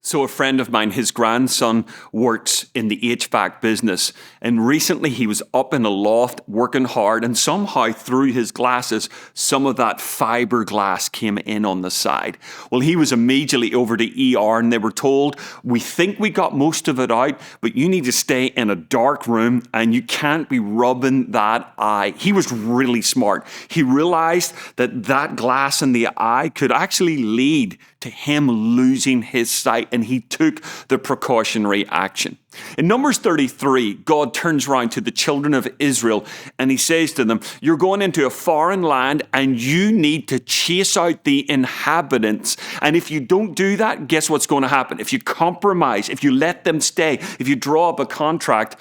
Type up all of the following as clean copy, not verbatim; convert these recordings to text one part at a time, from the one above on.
So a friend of mine, his grandson works in the HVAC business, and recently he was up in a loft working hard, and somehow through his glasses, some of that fiberglass came in on the side. Well, he was immediately over to ER, and they were told, we think we got most of it out, but you need to stay in a dark room, and you can't be rubbing that eye. He was really smart. He realized that that glass in the eye could actually lead to him losing his sight, and he took the precautionary action. In Numbers 33, God turns around to the children of Israel and he says to them, you're going into a foreign land and you need to chase out the inhabitants. And if you don't do that, guess what's going to happen? If you compromise, if you let them stay, if you draw up a contract,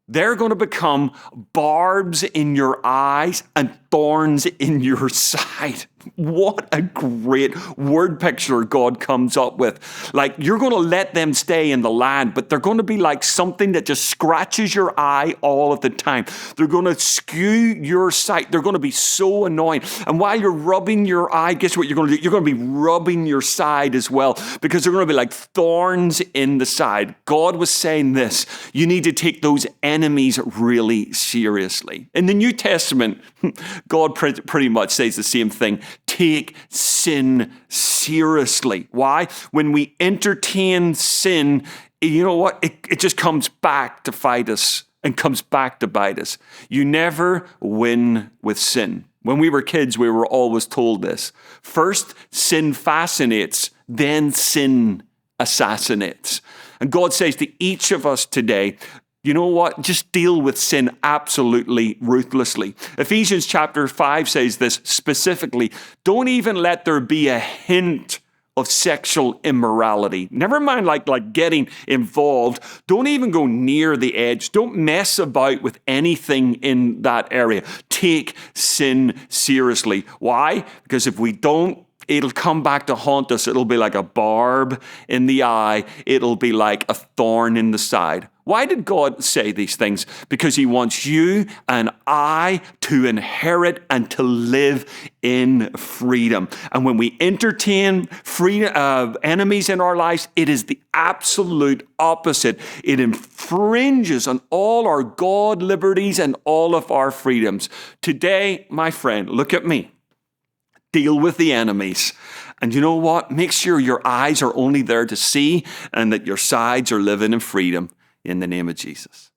they're going to become barbs in your eyes and thorns in your side. What a great word picture God comes up with. Like, you're going to let them stay in the land, but they're going to be like something that just scratches your eye all of the time. They're going to skew your sight. They're going to be so annoying. And while you're rubbing your eye, guess what you're going to do? You're going to be rubbing your side as well, because they're going to be like thorns in the side. God was saying this: you need to take those enemies really seriously. In the New Testament, God pretty much says the same thing. Take sin seriously. Why? When we entertain sin, you know what? It just comes back to fight us and comes back to bite us. You never win with sin. When we were kids, we were always told this. First, sin fascinates, then sin assassinates. And God says to each of us today, you know what? Just deal with sin absolutely ruthlessly. Ephesians chapter 5 says this specifically. Don't even let there be a hint of sexual immorality. Never mind like getting involved. Don't even go near the edge. Don't mess about with anything in that area. Take sin seriously. Why? Because if we don't, it'll come back to haunt us. It'll be like a barb in the eye. It'll be like a thorn in the side. Why did God say these things? Because he wants you and I to inherit and to live in freedom. And when we entertain enemies in our lives, it is the absolute opposite. It infringes on all our God liberties and all of our freedoms. Today, my friend, look at me. Deal with the enemies. And you know what? Make sure your eyes are only there to see and that your sides are living in freedom in the name of Jesus.